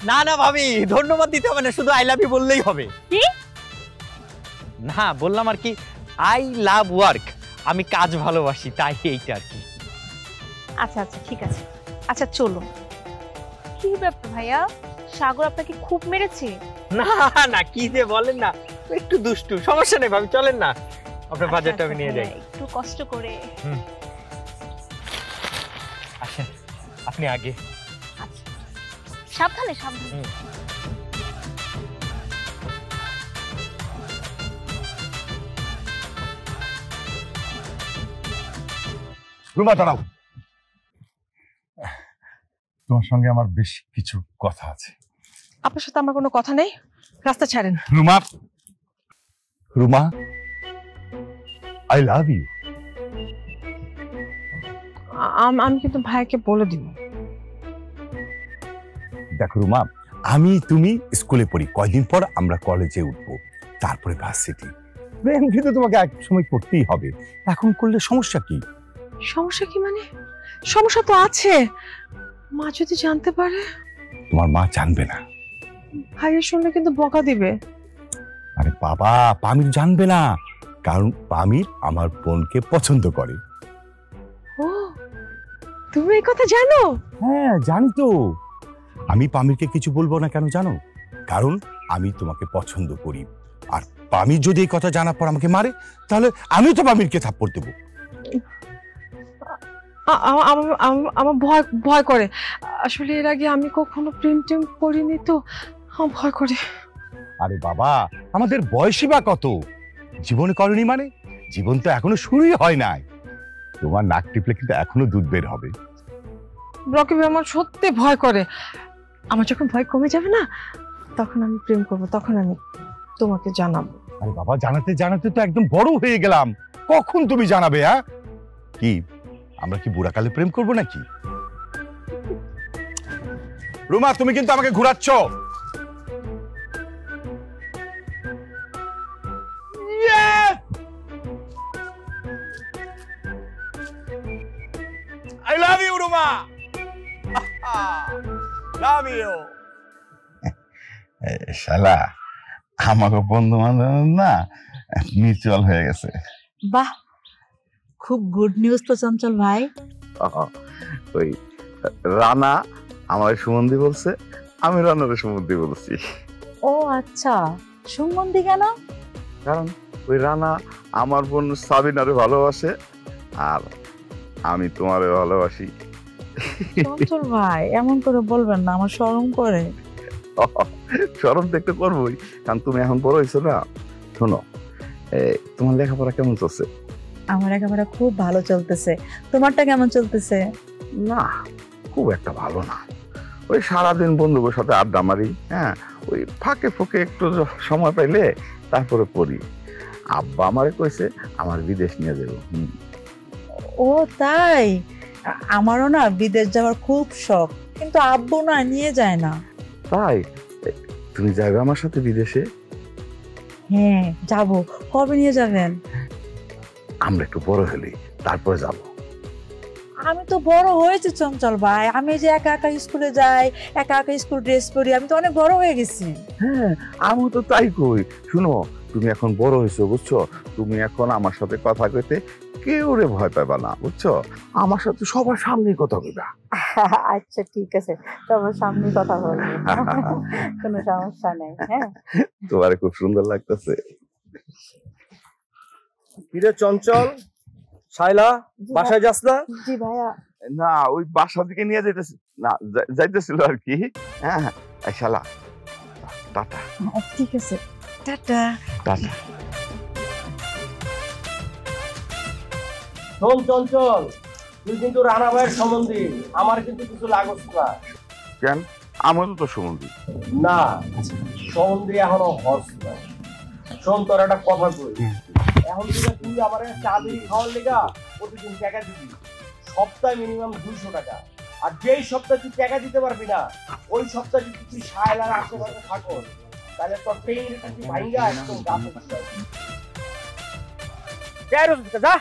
না না ভাবি, ধন্যবাদ দিতে হবে না, শুধু আই লাভ ইউ বললেই হবে। কি? না বললাম আর কি, আই লাভ ওয়ার্ক, আমি কাজ ভালোবাসি, তাই এইটা আর কি। আচ্ছা আচ্ছা ঠিক আছে, আচ্ছা চলো। কি ব্যাপার ভাইয়া, সাগর আপনাকে খুব মেরেছে? না না, কি যে বলেন না, একটু দুষ্টু। সমস্যা নেই ভাবি, চলেন না, আপনার বাজারটা আমি নিয়ে যাই। একটু কষ্ট করে। আসেন, আপনি আগে। সাবধানে সাবধানে। রুমা দাঁড়াও, তোমার সঙ্গে আমার বেশ কিছু কথা আছে। আপনার সাথে আমার কোনো কথা নেই, রাস্তা ছাড়েন। Ruma, Ruma, I love you. আমি কিন্তু ভাইকে বলে দিব। দেখো রুমা, আমি তুমি স্কুলে পড়ি, কয়দিন পর আমরা কলেজে উঠবো, তারপরে ভার্সিটি। প্রেম কিন্তু তোমাকে এক সময় করতেই হবে, এখন করলে সমস্যা কি? সমস্যা কি মানে? সমস্যা তো আছে, মা যদি জানতে পারে। তোমার মা জানবে না। ভাইয়ের শুনলে কিন্তু বকা দিবে। আরে বাবা, পামির জানবে না, কারণ পামির আমার বোনকে পছন্দ করে। ও, তুমি এই কথা জানো? হ্যাঁ জানি তো। আমি পামিরকে কিছু বলবো না কেন জানো? কারণ আমি তোমাকে পছন্দ করি, আর পামির যদি এই কথা জানার পর আমাকে মারে, তাহলে আমি তো পামিরকে থাপ্পড় দেবো। আমার ভয় করে, আসলে এর আগে আমি কখনো প্রেম টেম করিনি তো, আমার ভয় করে। আরে বাবা, আমাদের বয়সই বা কত? জীবনে করনি মানে? জীবন তো এখনো শুরুই হয় নাই। তোমার নাক টিপলে কিন্তু এখনো দুধ বের হবে। রকিব, আমার সত্যি ভয় করে। আমার যখন ভয় কমে যাবে না, তখন আমি প্রেম করব, তখন আমি তোমাকে জানাবো। আরে বাবা, জানাতে জানাতে তো একদম বড় হয়ে গেলাম, কখন তুমি জানাবে? হ্যাঁ কি আমরা কি বুড়াকালে প্রেম করব নাকি? রুমা, তুমি কিন্তু আমাকে ঘুরাচ্ছ। I love you, Ruma. Love you. শালা আমাকে বন্ধু বান্ধব না মিউচুয়াল হয়ে গেছে। বাহ, খুব গুড নিউজ তো চঞ্চল ভাই। ওই রানা আমার সুমন্দি বলছে, আমি রানারে সুমন্দি বলছি। ও আচ্ছা, সুমন্দি কেন? কারণ ওই রানা আমার বোন সাবিনারে ভালোবাসে, আর আমি তোমারে ভালোবাসি। চঞ্চল ভাই এমন করে বলবেন না, আমার শরম করে। শরম দেখতে করবোই, কারণ তুমি এখন বড় হয়েছো না। শোনো, তোমার লেখাপড়া কেমন চলছে? আমার লেখাপড়া খুব ভালো চলতেছে, তোমারটা কেমন চলতেছে? না, খুব একটা ভালো না। ওই সারাদিন বন্ধুদের সাথে আড্ডা মারি, হ্যাঁ, ওই ফাঁকে ফুঁকে একটু সময় পাইলে তারপরে পড়ি। আব্বা আমারে কইছে আমার বিদেশ নিয়ে যাবো। ও তাই? আমারও না বিদেশ যাওয়ার খুব শখ, কিন্তু আব্বু না নিয়ে যায় না। তাই তুমি যাবে আমার সাথে বিদেশে? হ্যাঁ যাব। কবে নিয়ে যাবেন? আমরা একটু বড় হলি তারপরে যাব। আমি তো বড় হয়েছি চঞ্চল ভাই, আমি যে একা একা স্কুলে যাই, একা একা স্কুল ড্রেস পরি, আমি তো অনেক বড় হয়ে গেছি। হ্যাঁ আমি তো তাই কই। শুনো, তুমি এখন বড় হয়েছো, বুঝছো? তুমি এখন আমার সাথে কথা কইতে কেউ রে ভয় পাবা না, বুঝছো? আমার সাথে সবার সামনে কথা কইবা। আচ্ছা ঠিক আছে, সবার সামনে কথা বলবো, কোনো সমস্যা নেই। হ্যাঁ, তোমার খুব সুন্দর লাগতেছে। কিরে চঞ্চল, শাইলা বাসায় যাস না? জি ভাইয়া। না, ওই বাসা থেকে নিয়ে যাইতেছি না, যাইতেছিল আর কি। হ্যাঁ শালা, টাটা। ঠিক আছে, টাটা। টাটা। শোন চঞ্চল, তুই কিন্তু রানা ভাইয়ের সম্বন্ধী, আমার কিন্তু কিছু লাগছ না। কেন? আমারও তো সম্বন্ধী। না, সম্বন্ধী এখনো হস না। শোন, তোর একটা কথা কই, এখন থেকে তুই আমার চা বিড়ি খাওয়ার লেগা প্রতিদিন টাকা দিবি, সপ্তাহে মিনিমাম 200 টাকা। আর যেই সপ্তাহে তুই টাকা দিতে পারবি না, ওই সপ্তাহে যদি তুই শায়লার আশেপাশে থাকো, তাহলে তোর পেইনটা কি ভাইঙ্গা একদম গাছে। যা